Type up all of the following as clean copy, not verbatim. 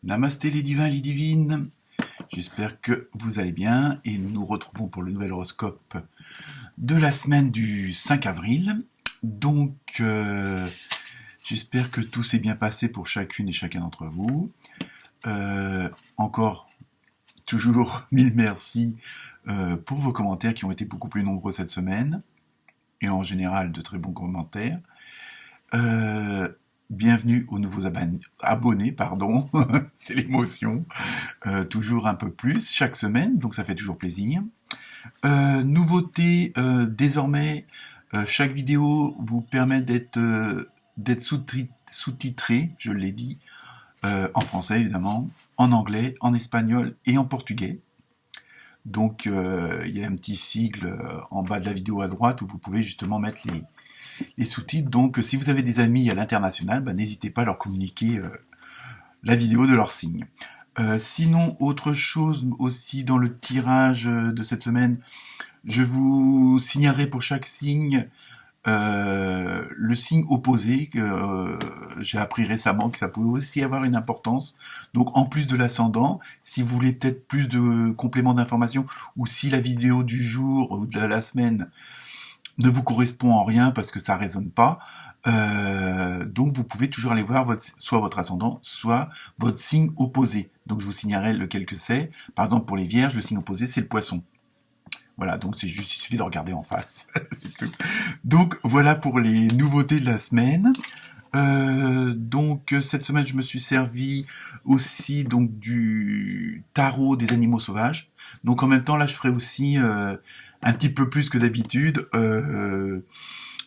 Namasté les divins, les divines. J'espère que vous allez bien et nous nous retrouvons pour le nouvel horoscope de la semaine du 5 avril. Donc, j'espère que tout s'est bien passé pour chacune et chacun d'entre vous. Encore, toujours, mille merci pour vos commentaires qui ont été beaucoup plus nombreux cette semaine et en général de très bons commentaires. Bienvenue aux nouveaux abonnés, pardon, c'est l'émotion, toujours un peu plus chaque semaine, donc ça fait toujours plaisir. Nouveauté, désormais, chaque vidéo vous permet d'être sous-titré, je l'ai dit, en français évidemment, en anglais, en espagnol et en portugais. Donc il y a un petit sigle en bas de la vidéo à droite où vous pouvez justement mettre les sous-titres. Donc si vous avez des amis à l'international, n'hésitez pas à leur communiquer la vidéo de leur signe. Sinon, autre chose aussi dans le tirage de cette semaine, je vous signalerai pour chaque signe le signe opposé que j'ai appris récemment que ça pouvait aussi avoir une importance. Donc en plus de l'ascendant, si vous voulez peut-être plus de compléments d'information ou si la vidéo du jour ou de la semaine ne vous correspond en rien parce que ça résonne pas, donc vous pouvez toujours aller voir soit votre ascendant, soit votre signe opposé. Donc je vous signalerai lequel que c'est. Par exemple pour les vierges, le signe opposé c'est le poisson. Voilà, donc c'est juste, il suffit de regarder en face. C'est tout. Donc voilà pour les nouveautés de la semaine. Donc cette semaine je me suis servi aussi donc du tarot des animaux sauvages. Donc en même temps là je ferai aussi un petit peu plus que d'habitude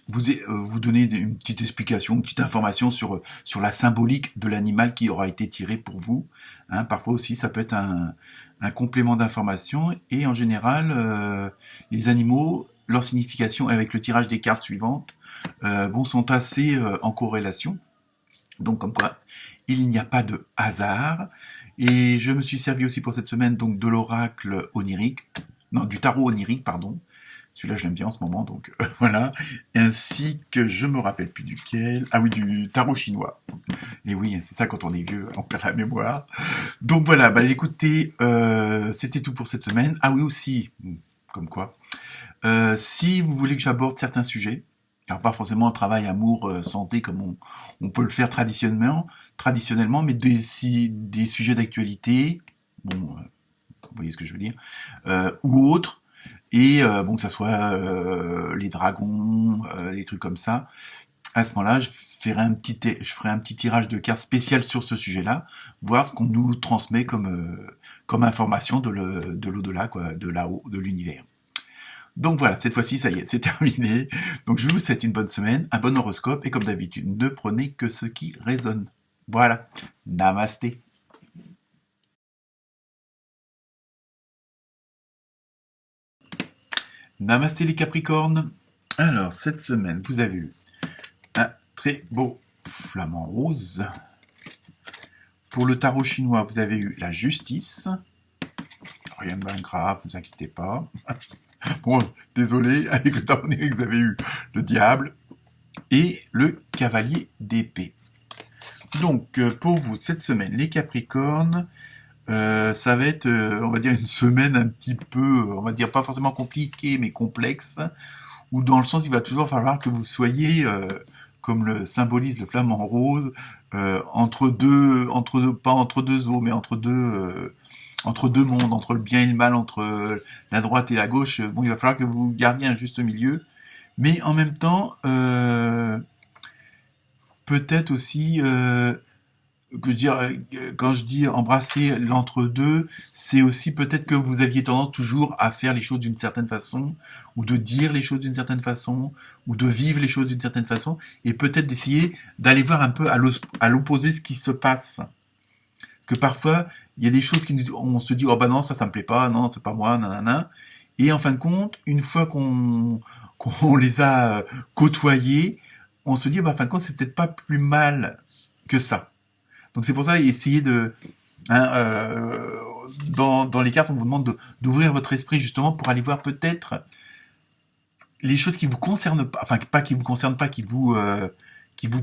vous donner une petite explication, une petite information sur la symbolique de l'animal qui aura été tiré pour vous. Hein, parfois aussi ça peut être un complément d'information et en général les animaux, leur signification avec le tirage des cartes suivantes sont assez en corrélation. Donc comme quoi il n'y a pas de hasard. Et je me suis servi aussi pour cette semaine donc de l'oracle onirique, non du tarot onirique pardon. Celui-là, je l'aime bien en ce moment, donc voilà. Ainsi que je me rappelle plus duquel. Ah oui, du tarot chinois. Et oui, c'est ça quand on est vieux, on perd la mémoire. Donc voilà, écoutez, c'était tout pour cette semaine. Ah oui aussi, comme quoi. Si vous voulez que j'aborde certains sujets, alors pas forcément le travail, amour, santé comme on peut le faire traditionnellement, mais des sujets d'actualité, vous voyez ce que je veux dire, ou autres. Et que ça soit les dragons, des trucs comme ça, à ce moment-là, je ferai un petit tirage de cartes spécial sur ce sujet-là, voir ce qu'on nous transmet comme information de l'au-delà, quoi, de là-haut, de l'univers. Donc voilà, cette fois-ci, ça y est, c'est terminé. Donc je vous souhaite une bonne semaine, un bon horoscope, et comme d'habitude, ne prenez que ce qui résonne. Voilà, namasté. Namasté les Capricornes. Alors, cette semaine, vous avez eu un très beau flamant rose. Pour le tarot chinois, vous avez eu la justice. Rien de bien grave, ne vous inquiétez pas. Bon, désolé, avec le tarot onirique, vous avez eu le diable et le cavalier d'épée. Donc, pour vous, cette semaine, les Capricornes, ça va être, on va dire, une semaine un petit peu, on va dire, pas forcément compliquée, mais complexe, ou dans le sens, il va toujours falloir que vous soyez, comme le symbolise le flamant rose, pas entre deux eaux, mais entre deux mondes, entre le bien et le mal, entre la droite et la gauche. Il va falloir que vous gardiez un juste milieu, mais en même temps, peut-être aussi quand je dis embrasser l'entre-deux, c'est aussi peut-être que vous aviez tendance toujours à faire les choses d'une certaine façon, ou de dire les choses d'une certaine façon, ou de vivre les choses d'une certaine façon, et peut-être d'essayer d'aller voir un peu à l'opposé ce qui se passe. Parce que parfois, il y a des choses on se dit, oh non, ça me plaît pas, non, c'est pas moi, nanana. Et en fin de compte, une fois qu'on les a côtoyés, on se dit, en fin de compte, c'est peut-être pas plus mal que ça. Donc c'est pour ça, essayez de... dans les cartes, on vous demande d'ouvrir votre esprit justement pour aller voir peut-être les choses qui vous concernent pas, enfin pas qui vous concernent pas, qui vous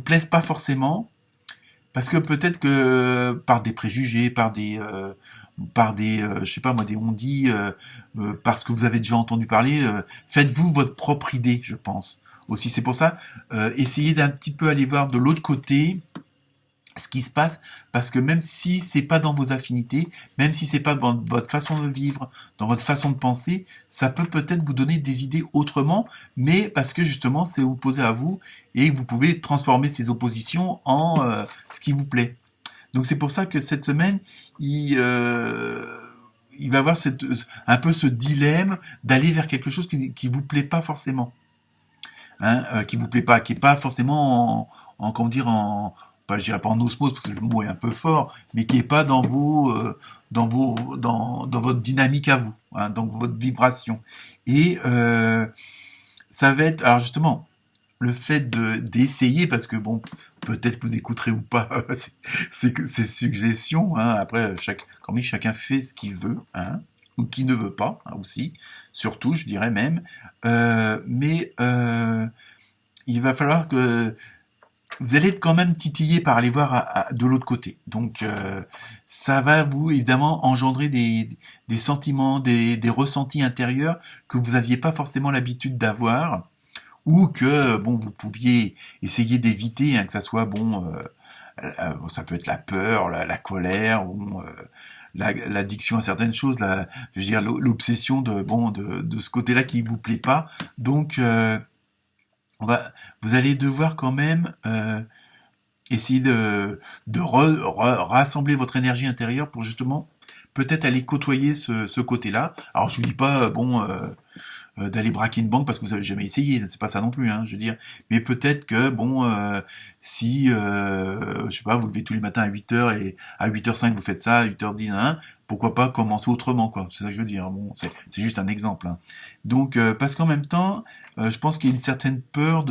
plaisent pas forcément, Parce que peut-être que par des préjugés, je sais pas moi, des on-dit, parce que vous avez déjà entendu parler, faites-vous votre propre idée, je pense. Aussi, c'est pour ça, essayez d'un petit peu aller voir de l'autre côté ce qui se passe, parce que même si c'est pas dans vos affinités, même si c'est pas dans votre façon de vivre, dans votre façon de penser, ça peut peut-être vous donner des idées autrement, mais parce que justement c'est opposé à vous et vous pouvez transformer ces oppositions en ce qui vous plaît. Donc c'est pour ça que cette semaine, il va avoir un peu ce dilemme d'aller vers quelque chose qui vous plaît pas forcément, hein, qui vous plaît pas, qui est pas forcément comment dire, pas, je dirais pas en osmose parce que le mot est un peu fort, mais qui est pas dans votre dynamique à vous, hein, dans votre vibration. Et ça va être, alors justement, le fait d'essayer, parce que bon, peut-être que vous écouterez ou pas ces suggestions, hein, après, comme dit, chacun fait ce qu'il veut, hein, ou qui ne veut pas, hein, aussi, surtout, je dirais même, mais il va falloir que vous allez être quand même titillé par aller voir de l'autre côté. Donc ça va vous évidemment engendrer des sentiments, des ressentis intérieurs que vous n'aviez pas forcément l'habitude d'avoir, ou que bon vous pouviez essayer d'éviter, hein, que ça soit bon, ça peut être la peur, la colère, ou l'addiction à certaines choses, je veux dire l'obsession de ce côté-là qui vous plaît pas. Donc vous allez devoir quand même essayer de rassembler votre énergie intérieure pour justement peut-être aller côtoyer ce côté-là. Alors je vous dis pas d'aller braquer une banque parce que vous avez jamais essayé, c'est pas ça non plus, hein, je veux dire. Mais peut-être que bon, si je sais pas, vous levez tous les matins à 8h et à 8h05 vous faites ça, à 8h10, hein, pourquoi pas commencer autrement, quoi. C'est ça que je veux dire. Bon, c'est juste un exemple, hein. Donc parce qu'en même temps, je pense qu'il y a une certaine peur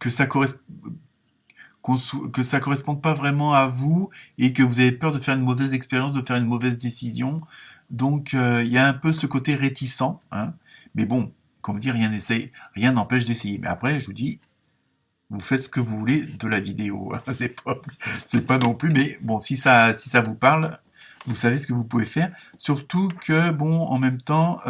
que ça correspond que ça corresponde pas vraiment à vous et que vous avez peur de faire une mauvaise expérience, de faire une mauvaise décision. Donc il y a un peu ce côté réticent, hein. Mais bon, comme dit, rien n'empêche d'essayer. Mais après, je vous dis, vous faites ce que vous voulez de la vidéo, hein. C'est pas non plus. Mais bon, si ça vous parle, vous savez ce que vous pouvez faire. Surtout que bon, en même temps.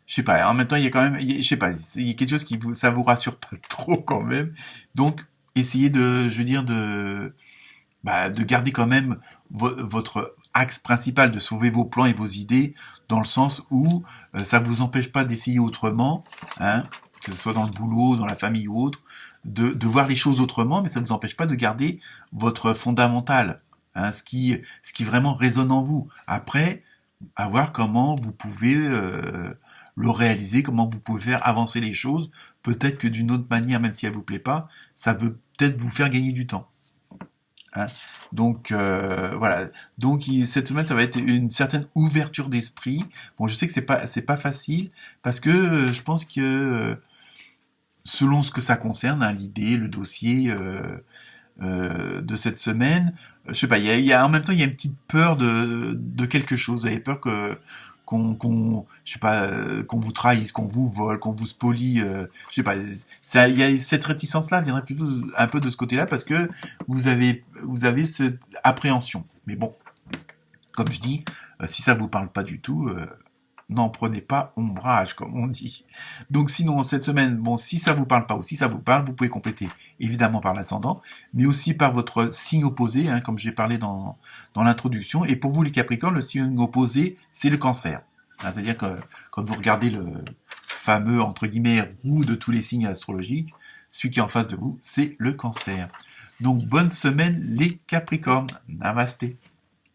Je sais pas, en même temps, il y a quand même, je sais pas, il y a quelque chose ça vous rassure pas trop quand même. Donc, essayez je veux dire, de garder quand même votre axe principal, de sauver vos plans et vos idées, dans le sens où ça vous empêche pas d'essayer autrement, hein, que ce soit dans le boulot, dans la famille ou autre, de voir les choses autrement, mais ça vous empêche pas de garder votre fondamental, hein, ce qui vraiment résonne en vous. Après, à voir comment vous pouvez le réaliser, comment vous pouvez faire avancer les choses, peut-être que d'une autre manière, même si elle vous plaît pas, ça peut peut-être vous faire gagner du temps, hein. Donc voilà. Donc cette semaine, ça va être une certaine ouverture d'esprit. Bon, je sais que c'est pas facile parce que je pense que selon ce que ça concerne, hein, l'idée, le dossier de cette semaine, je sais pas, en même temps il y a une petite peur de quelque chose. Vous avez peur je sais pas, qu'on vous trahisse, qu'on vous vole, qu'on vous spolie, je sais pas. Il y a cette réticence-là viendrait plutôt un peu de ce côté-là parce que vous avez cette appréhension. Mais bon, comme je dis, si ça vous parle pas du tout, n'en prenez pas ombrage, comme on dit. Donc sinon, cette semaine, bon, si ça vous parle pas ou si ça vous parle, vous pouvez compléter évidemment par l'ascendant, mais aussi par votre signe opposé, hein, comme j'ai parlé dans l'introduction. Et pour vous les Capricornes, le signe opposé, c'est le Cancer. Hein, c'est-à-dire que quand vous regardez le fameux, entre guillemets, roue de tous les signes astrologiques, celui qui est en face de vous, c'est le Cancer. Donc bonne semaine les Capricornes. Namasté.